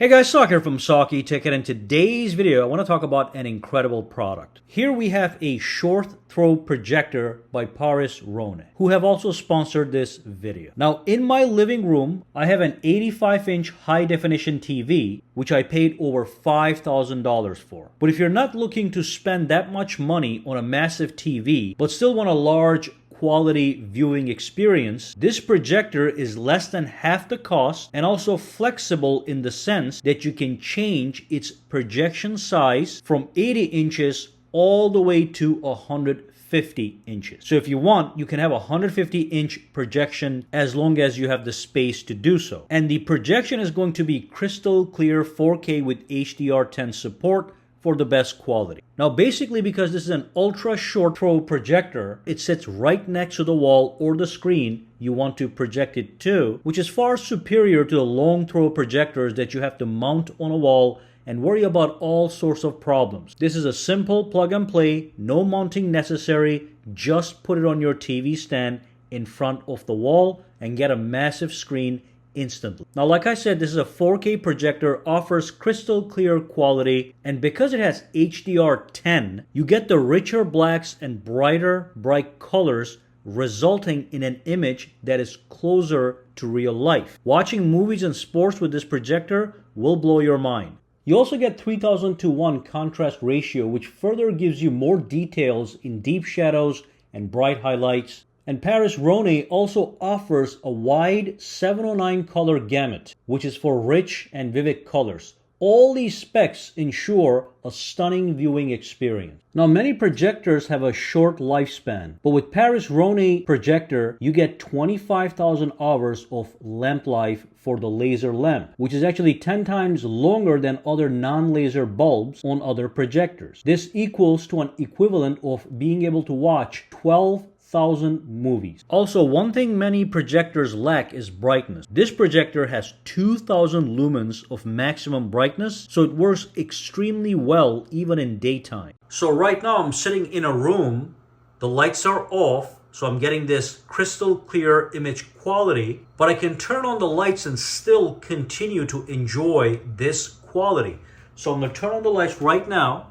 Hey guys, Sak here from SAKITECH, and in today's video I want to talk about an incredible product. Here we have a short throw projector by Paris Rhône, who have also sponsored this video. Now in my living room I have an 85-inch high definition TV which I paid over $5,000 for. But if you're not looking to spend that much money on a massive TV but still want a large quality viewing experience, this projector is less than half the cost and also flexible in the sense that you can change its projection size from 80 inches all the way to 150 inches. So if you want, you can have a 150-inch projection as long as you have the space to do so. And the projection is going to be crystal clear 4K with HDR10 support for the best quality. Now basically, because this is an ultra short throw projector, it sits right next to the wall or the screen you want to project it to, which is far superior to the long throw projectors that you have to mount on a wall and worry about all sorts of problems. This is a simple plug and play, no mounting necessary, just put it on your TV stand in front of the wall and get a massive screen instantly. Now like I said, this is a 4K projector, offers crystal clear quality, and because it has HDR10, you get the richer blacks and bright colors, resulting in an image that is closer to real life. Watching movies and sports with this projector will blow your mind. You also get 3000:1 contrast ratio, which further gives you more details in deep shadows and bright highlights. And Paris Rhône also offers a wide 709 color gamut, which is for rich and vivid colors. All these specs ensure a stunning viewing experience. Now, many projectors have a short lifespan, but with Paris Rhône projector, you get 25,000 hours of lamp life for the laser lamp, which is actually 10 times longer than other non-laser bulbs on other projectors. This equals to an equivalent of being able to watch 12,000 movies. Also, one thing many projectors lack is brightness. This projector has 2000 lumens of maximum brightness, so it works extremely well even in daytime. So right now I'm sitting in a room, the lights are off, so I'm getting this crystal clear image quality, but I can turn on the lights and still continue to enjoy this quality. So I'm going to turn on the lights right now.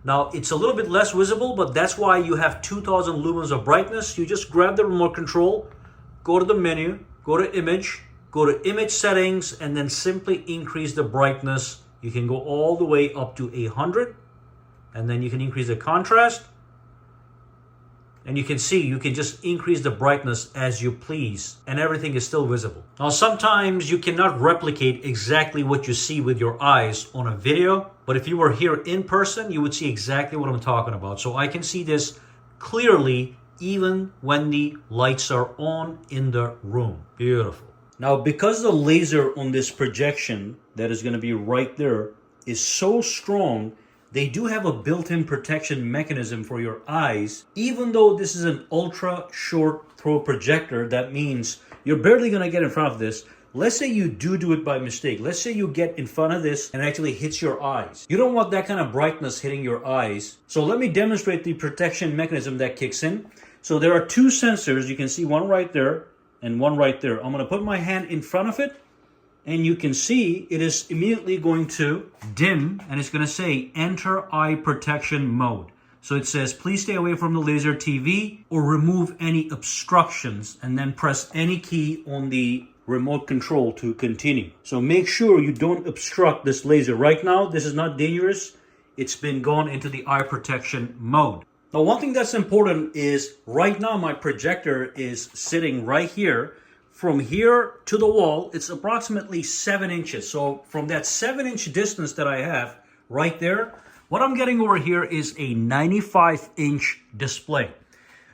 Now, it's a little bit less visible, but that's why you have 2000 lumens of brightness. You just grab the remote control, go to the menu, go to image settings, and then simply increase the brightness. You can go all the way up to 100, and then you can increase the contrast. And you can see, you can just increase the brightness as you please, and everything is still visible. Now, sometimes you cannot replicate exactly what you see with your eyes on a video, but if you were here in person, you would see exactly what I'm talking about. So I can see this clearly even when the lights are on in the room. Beautiful. Now, because the laser on this projection that is going to be right there is so strong, they do have a built-in protection mechanism for your eyes. Even though this is an ultra short throw projector, that means you're barely going to get in front of this. Let's say you do it by mistake. Let's say you get in front of this and it actually hits your eyes. You don't want that kind of brightness hitting your eyes. So let me demonstrate the protection mechanism that kicks in. So there are two sensors. You can see one right there and one right there. I'm going to put my hand in front of it, and you can see it is immediately going to dim, and it's going to say enter eye protection mode. So it says, please stay away from the laser TV or remove any obstructions, and then press any key on the remote control to continue. So make sure you don't obstruct this laser. Right now, this is not dangerous. It's been gone into the eye protection mode. Now, one thing that's important is right now my projector is sitting right here. From here to the wall, it's approximately 7 inches. So from that 7-inch distance that I have right there, what I'm getting over here is a 95-inch display.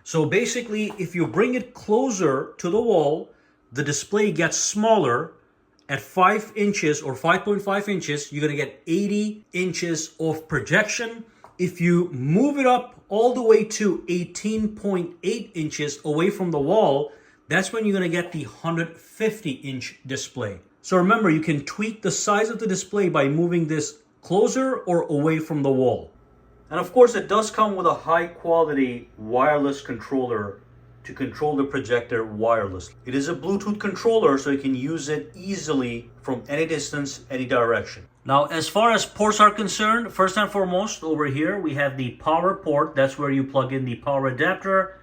So basically, if you bring it closer to the wall, the display gets smaller. At 5 inches or 5.5 inches, you're going to get 80 inches of projection. If you move it up all the way to 18.8 inches away from the wall, that's when you're going to get the 150-inch display. So remember, you can tweak the size of the display by moving this closer or away from the wall. And of course, it does come with a high-quality wireless controller to control the projector wirelessly. It is a Bluetooth controller, so you can use it easily from any distance, any direction. Now, as far as ports are concerned, first and foremost, over here, we have the power port. That's where you plug in the power adapter.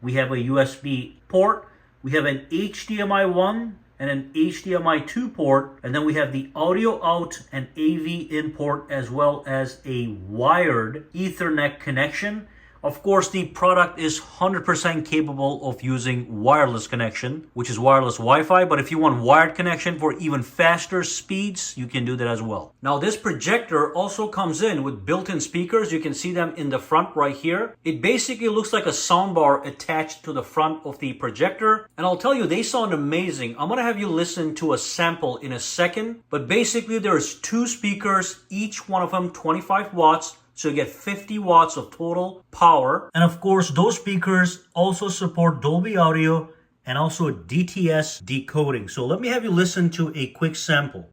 We have a USB port. We have an HDMI 1 and an HDMI 2 port. And then we have the audio out and AV in port, as well as a wired Ethernet connection. Of course, the product is 100% capable of using wireless connection, which is wireless Wi-Fi. But if you want wired connection for even faster speeds, you can do that as well. Now, this projector also comes in with built-in speakers. You can see them in the front right here. It basically looks like a soundbar attached to the front of the projector. And I'll tell you, they sound amazing. I'm going to have you listen to a sample in a second. But basically, there's 2 speakers, each one of them 25 watts. So you get 50 watts of total power. And of course, those speakers also support Dolby Audio and also DTS decoding. So let me have you listen to a quick sample.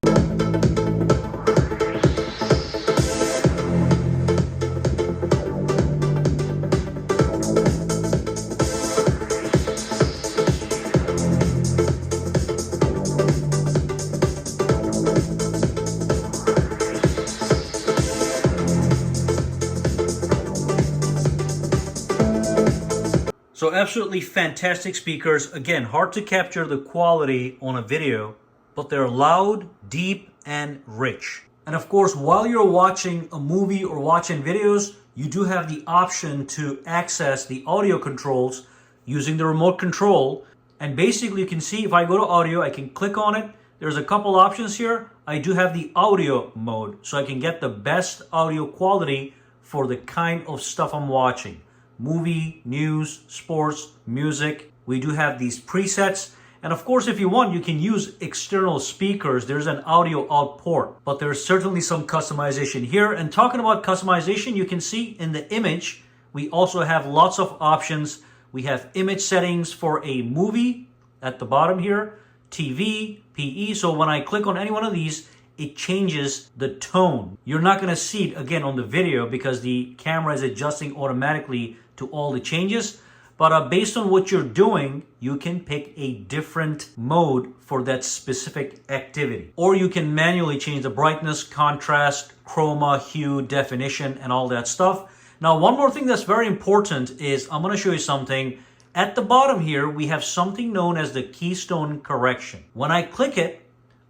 So absolutely fantastic speakers. Again, hard to capture the quality on a video, but they're loud, deep, and rich. And of course, while you're watching a movie or watching videos, you do have the option to access the audio controls using the remote control. And basically you can see if I go to audio, I can click on it. There's a couple options here. I do have the audio mode, so I can get the best audio quality for the kind of stuff I'm watching. Movie, news, sports, music. We do have these presets. And of course, if you want, you can use external speakers. There's an audio out port, but there's certainly some customization here. And talking about customization, you can see in the image, we also have lots of options. We have image settings for a movie at the bottom here, TV, PE. So when I click on any one of these, it changes the tone. You're not going to see it again on the video because the camera is adjusting automatically to all the changes. But based on what you're doing, you can pick a different mode for that specific activity. Or you can manually change the brightness, contrast, chroma, hue, definition, and all that stuff. Now, one more thing that's very important is I'm going to show you something. At the bottom here, we have something known as the keystone correction. When I click it,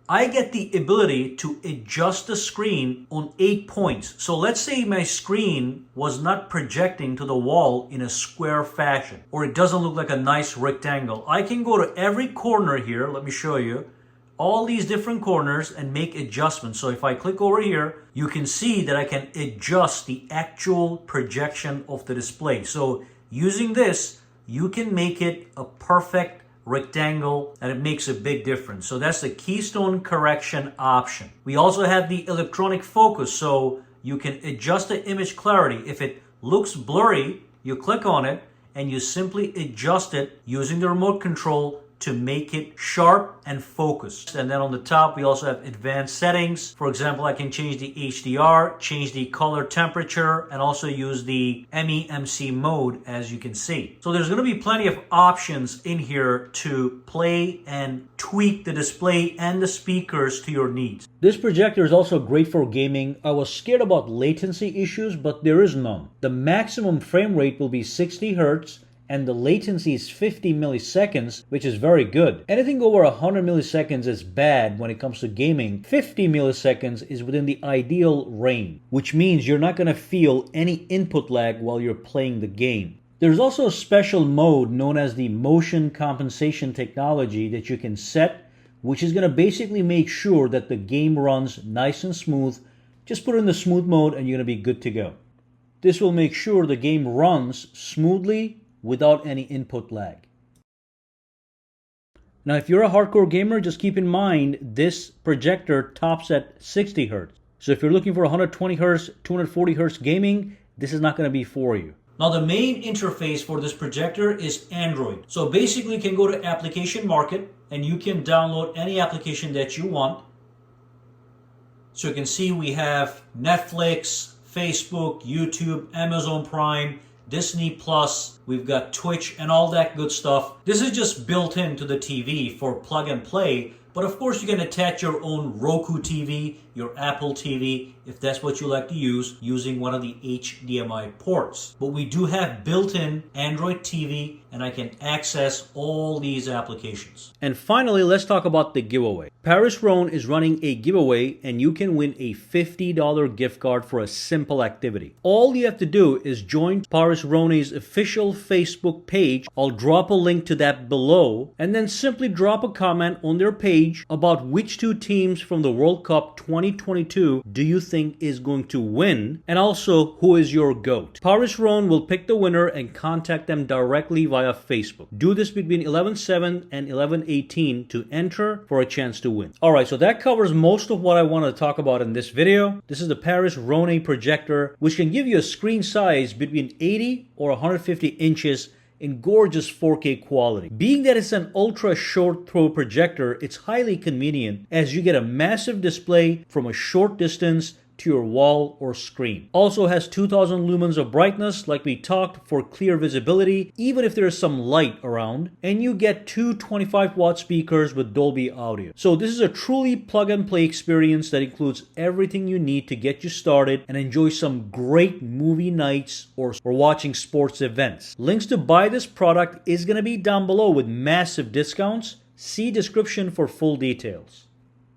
I get the ability to adjust the screen on 8 points. So let's say my screen was not projecting to the wall in a square fashion, or it doesn't look like a nice rectangle. I can go to every corner here. Let me show you all these different corners and make adjustments. So if I click over here, you can see that I can adjust the actual projection of the display. So using this, you can make it a perfect rectangle, and it makes a big difference. So that's the keystone correction option. We also have the electronic focus, so you can adjust the image clarity. If it looks blurry, you click on it and you simply adjust it using the remote control to make it sharp and focused. And then on the top, we also have advanced settings. For example, I can change the HDR, change the color temperature, and also use the MEMC mode, as you can see. So there's going to be plenty of options in here to play and tweak the display and the speakers to your needs. This projector is also great for gaming. I was scared about latency issues, but there is none. The maximum frame rate will be 60 Hz, and the latency is 50 milliseconds, which is very good. Anything over 100 milliseconds is bad when it comes to gaming. 50 milliseconds is within the ideal range, which means you're not going to feel any input lag while you're playing the game. There's also a special mode known as the motion compensation technology that you can set, which is going to basically make sure that the game runs nice and smooth. Just put it in the smooth mode and you're going to be good to go. This will make sure the game runs smoothly without any input lag. Now, if you're a hardcore gamer, just keep in mind this projector tops at 60 Hz. So if you're looking for 120 Hz, 240 Hz gaming, this is not going to be for you. Now, the main interface for this projector is Android. So basically, you can go to Application Market and you can download any application that you want. So you can see we have Netflix, Facebook, YouTube, Amazon Prime, Disney Plus, we've got Twitch and all that good stuff. This is just built into the TV for plug and play, but of course you can attach your own Roku TV, your Apple TV, if that's what you like to use, using one of the HDMI ports. But we do have built-in Android TV, and I can access all these applications. And finally, let's talk about the giveaway. Paris Rhône is running a giveaway, and you can win a $50 gift card for a simple activity. All you have to do is join Paris Rhône's official Facebook page. I'll drop a link to that below, and then simply drop a comment on their page about which two teams from the World Cup 2022 do you think is going to win, and also who is your GOAT. Paris Rhône will pick the winner and contact them directly via Facebook. Do this between 11/7 and 11/18 to enter for a chance to win. Alright, so that covers most of what I want to talk about in this video. This is the Paris Rhône projector, which can give you a screen size between 80 or 150 inches in gorgeous 4K quality. Being that it's an ultra short throw projector, it's highly convenient as you get a massive display from a short distance to your wall or screen. Also has 2000 lumens of brightness like we talked for clear visibility even if there's some light around, and you get two 25-watt speakers with Dolby audio. So this is a truly plug and play experience that includes everything you need to get you started and enjoy some great movie nights or watching sports events. Links to buy this product is going to be down below with massive discounts. See description for full details.